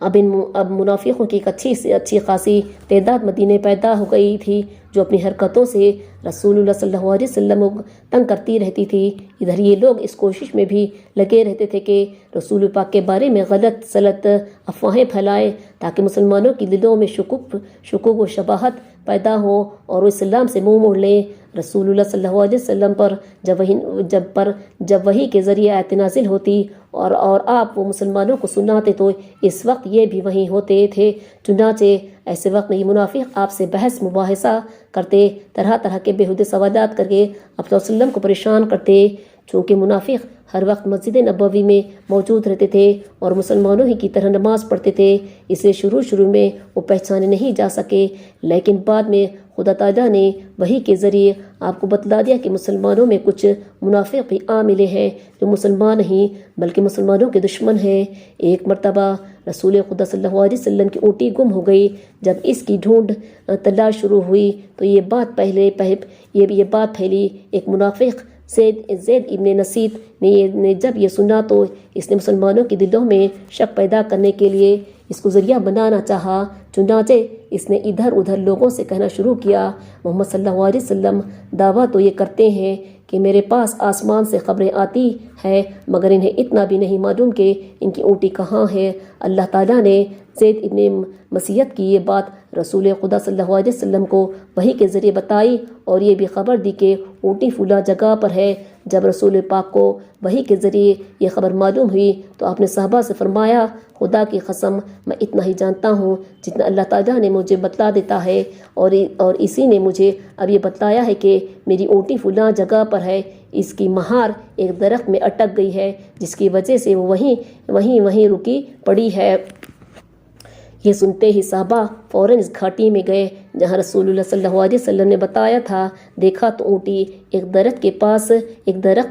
اب منافقوں کی ایک اچھی سے اچھی خاصی تعداد مدینے پیدا ہو گئی تھی جو اپنی حرکتوں سے رسول اللہ صلی اللہ علیہ وسلم کو تنگ کرتی رہتی تھی۔ ادھر یہ لوگ اس کوشش میں بھی لگے رہتے تھے کہ رسول پاک کے بارے میں غلط سلط افواہیں پھیلائیں تاکہ مسلمانوں کی دلوں میں شکوک و شبہات پیدا ہو اور وہ اسلام سے منہ موڑ لیں۔ رسول اللہ صلی اللہ علیہ وسلم پر جب وحی کے ذریعے آیت نازل ہوتی اور آپ وہ مسلمانوں کو سناتے تو اس وقت یہ بھی وہی ہوتے تھے۔ چنانچہ ایسے وقت میں یہ منافق آپ سے بحث مباحثہ کرتے، طرح طرح کے بیہودے سوالات کر کے آپ صلی اللہ علیہ وسلم کو پریشان کرتے۔ چونکہ منافق ہر وقت مسجد نبوی میں موجود رہتے تھے اور مسلمانوں ہی کی طرح نماز پڑھتے تھے، اسے شروع میں وہ پہچانے نہیں جا سکے، لیکن بعد میں خدا تعالیٰ نے وحی کے ذریعے آپ کو بتلا دیا کہ مسلمانوں میں کچھ منافق بھی آ ملے ہیں جو مسلمان نہیں بلکہ مسلمانوں کے دشمن ہیں۔ ایک مرتبہ رسول خدا صلی اللہ علیہ وسلم کی اونٹی گم ہو گئی۔ جب اس کی ڈھونڈ تلاش شروع ہوئی تو یہ بات پھیلی۔ ایک منافق زید ابن نسیت نے جب یہ سنا تو اس نے مسلمانوں کے دلوں میں شک پیدا کرنے کے لیے اس کو ذریعہ بنانا چاہا۔ چنانچہ اس نے ادھر ادھر لوگوں سے کہنا شروع کیا، محمد صلی اللہ علیہ وسلم دعویٰ تو یہ کرتے ہیں کہ میرے پاس آسمان سے خبریں آتی ہے، مگر انہیں اتنا بھی نہیں معلوم کہ ان کی اونٹی کہاں ہے۔ اللہ تعالیٰ نے زید ابن مسیت کی یہ بات رسول خدا صلی اللہ علیہ وسلم کو وحی کے ذریعے بتائی اور یہ بھی خبر دی کہ اونٹی فلاں جگہ پر ہے۔ جب رسول پاک کو وحی کے ذریعے یہ خبر معلوم ہوئی تو آپ نے صحابہ سے فرمایا، خدا کی قسم میں اتنا ہی جانتا ہوں جتنا اللہ تعالیٰ نے مجھے بتلا دیتا ہے، اور اسی نے مجھے اب یہ بتلایا ہے کہ میری اونٹی فلاں جگہ پر ہے۔ اس کی مہار ایک درخت میں اٹک گئی ہے جس کی وجہ سے وہ وہیں رکی پڑی ہے۔ یہ سنتے ہی صحابہ فوراً اس گھاٹی میں گئے جہاں رسول اللہ صلی اللہ علیہ وسلم نے بتایا تھا۔ دیکھا تو اونٹی ایک درخت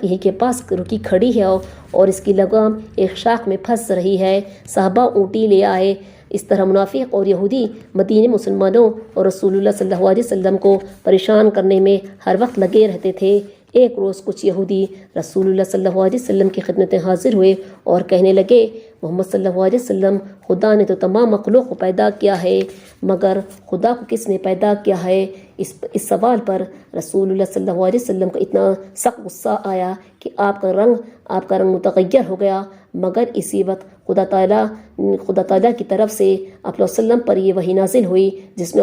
یہی کے پاس رکی کھڑی ہے اور اس کی لگام ایک شاخ میں پھنس رہی ہے۔ صحابہ اونٹی لے آئے۔ اس طرح منافق اور یہودی مدینے مسلمانوں اور رسول اللہ صلی اللہ علیہ وسلم کو پریشان کرنے میں ہر وقت لگے رہتے تھے۔ ایک روز کچھ یہودی رسول اللہ صلی اللہ علیہ وسلم کی خدمت حاضر ہوئے اور کہنے لگے، محمد صلی اللہ علیہ وسلم، خدا نے تو تمام مخلوق کو پیدا کیا ہے، مگر خدا کو کس نے پیدا کیا ہے؟ اس سوال پر رسول اللہ صلی اللہ علیہ وسلم کا اتنا سخت غصہ آیا کہ آپ کا رنگ متغیر ہو گیا، مگر اسی وقت خدا تعالیٰ کی طرف سے آپ صلی اللہ علیہ وسلم پر یہ وحی نازل ہوئی جس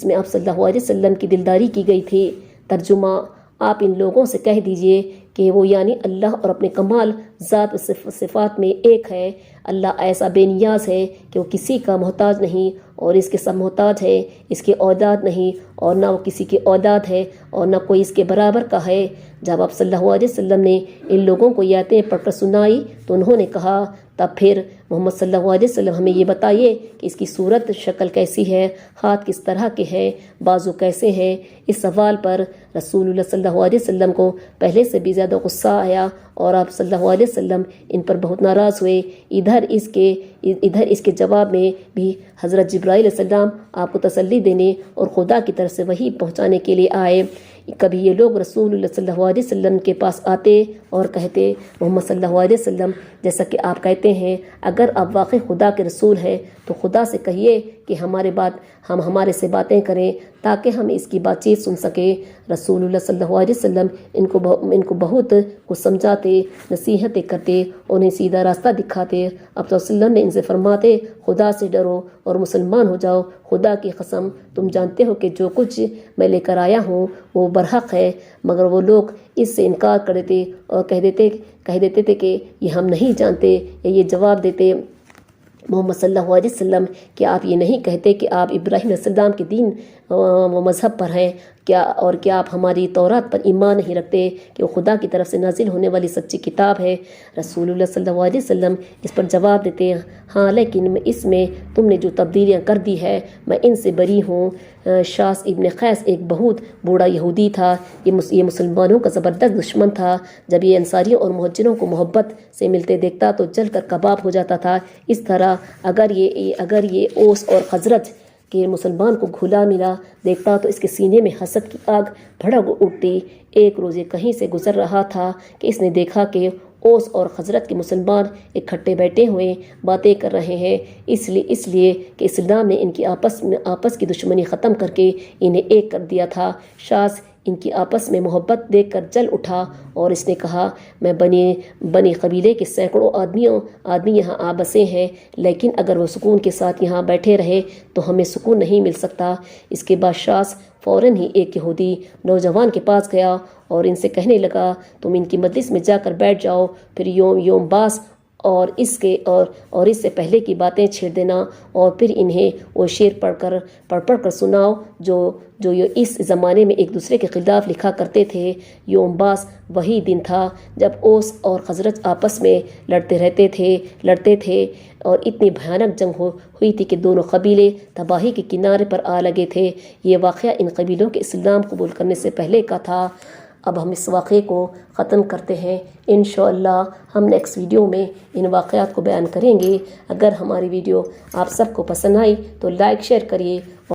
میں آپ صلی اللہ علیہ وسلم کی دلداری کی گئی تھی۔ ترجمہ: آپ ان لوگوں سے کہہ دیجئے کہ وہ یعنی اللہ اور اپنے کمال ذات و صفات میں ایک ہے۔ اللہ ایسا بے نیاز ہے کہ وہ کسی کا محتاج نہیں اور اس کے سب محتاج ہے، اس کے اولاد نہیں اور نہ وہ کسی کی اولاد ہے اور نہ کوئی اس کے برابر کا ہے۔ جب آپ صلی اللہ علیہ وسلم نے ان لوگوں کو یہ آیتیں پڑھ کر سنائی تو انہوں نے کہا، تب پھر محمد صلی اللہ علیہ وسلم ہمیں یہ بتائیے کہ اس کی صورت شکل کیسی ہے، ہاتھ کس طرح کے ہیں، بازو کیسے ہیں۔ اس سوال پر رسول اللہ صلی اللہ علیہ وسلم کو پہلے سے بھی زیادہ غصہ آیا اور آپ صلی اللہ علیہ وسلم ان پر بہت ناراض ہوئے۔ ادھر اس کے جواب میں بھی حضرت جبرائیل علیہ السلام آپ کو تسلی دینے اور خدا کی طرف سے وحی پہنچانے کے لیے آئے۔ کبھی یہ لوگ رسول اللہ صلی اللہ علیہ وسلم کے پاس آتے اور کہتے، محمد صلی اللہ علیہ وسلم، جیسا کہ آپ کہتے ہیں، اگر آپ واقعی خدا کے رسول ہیں تو خدا سے کہیے کہ ہمارے سے باتیں کریں تاکہ ہم اس کی بات چیت سن سکیں۔ رسول اللہ صلی اللہ علیہ وسلم ان کو بہت کچھ سمجھاتے، نصیحتیں کرتے، انہیں سیدھا راستہ دکھاتے۔ اب تو وسلم نے ان سے فرماتے، خدا سے ڈرو اور مسلمان ہو جاؤ۔ خدا کی قسم تم جانتے ہو کہ جو کچھ میں لے کر آیا ہوں وہ برحق ہے، مگر وہ لوگ اس سے انکار کر دیتے اور کہہ دیتے تھے کہ یہ ہم نہیں جانتے، یا یہ جواب دیتے، محمد صلی اللہ علیہ وسلم، کیا آپ یہ نہیں کہتے کہ آپ ابراہیم علیہ السلام کے دین و مذہب پر ہیں؟ کیا آپ ہماری تورات پر ایمان نہیں رکھتے کہ وہ خدا کی طرف سے نازل ہونے والی سچی کتاب ہے؟ رسول اللہ صلی اللہ علیہ وسلم اس پر جواب دیتے، ہاں، لیکن اس میں تم نے جو تبدیلیاں کر دی ہے میں ان سے بری ہوں۔ شاس ابن قیس ایک بہت بوڑھا یہودی تھا، یہ مسلمانوں کا زبردست دشمن تھا۔ جب یہ انصاریوں اور مہاجروں کو محبت سے ملتے دیکھتا تو جل کر کباب ہو جاتا تھا۔ اس طرح اگر یہ اوس اور خزرج کہ مسلمان کو گھلا ملا دیکھتا تو اس کے سینے میں حسد کی آگ بھڑک اٹھتی۔ ایک روز یہ کہیں سے گزر رہا تھا کہ اس نے دیکھا کہ اوس اور خزرج کے مسلمان اکٹھے بیٹھے ہوئے باتیں کر رہے ہیں، اس لیے کہ اسلام نے ان کی آپس کی دشمنی ختم کر کے انہیں ایک کر دیا تھا۔ شاذ ان کی آپس میں محبت دیکھ کر جل اٹھا اور اس نے کہا، میں بنی قبیلے کے سینکڑوں آدمی یہاں آ بسے ہیں، لیکن اگر وہ سکون کے ساتھ یہاں بیٹھے رہے تو ہمیں سکون نہیں مل سکتا۔ اس کے بعد شاذ فوراً ہی ایک یہودی نوجوان کے پاس گیا اور ان سے کہنے لگا، تم ان کی مجلس میں جا کر بیٹھ جاؤ، پھر یوم باس اور اس سے پہلے کی باتیں چھیڑ دینا، اور پھر انہیں وہ شعر پڑھ کر سناؤ جو یہ اس زمانے میں ایک دوسرے کے خلاف لکھا کرتے تھے۔ یوم باس وہی دن تھا جب اوس اور خزرج آپس میں لڑتے تھے اور اتنی بھیانک جنگ ہوئی تھی کہ دونوں قبیلے تباہی کے کنارے پر آ لگے تھے۔ یہ واقعہ ان قبیلوں کے اسلام قبول کرنے سے پہلے کا تھا۔ اب ہم اس واقعے کو ختم کرتے ہیں۔ انشاءاللہ ہم نیکسٹ ویڈیو میں ان واقعات کو بیان کریں گے۔ اگر ہماری ویڈیو آپ سب کو پسند آئی تو لائک شیئر کریے۔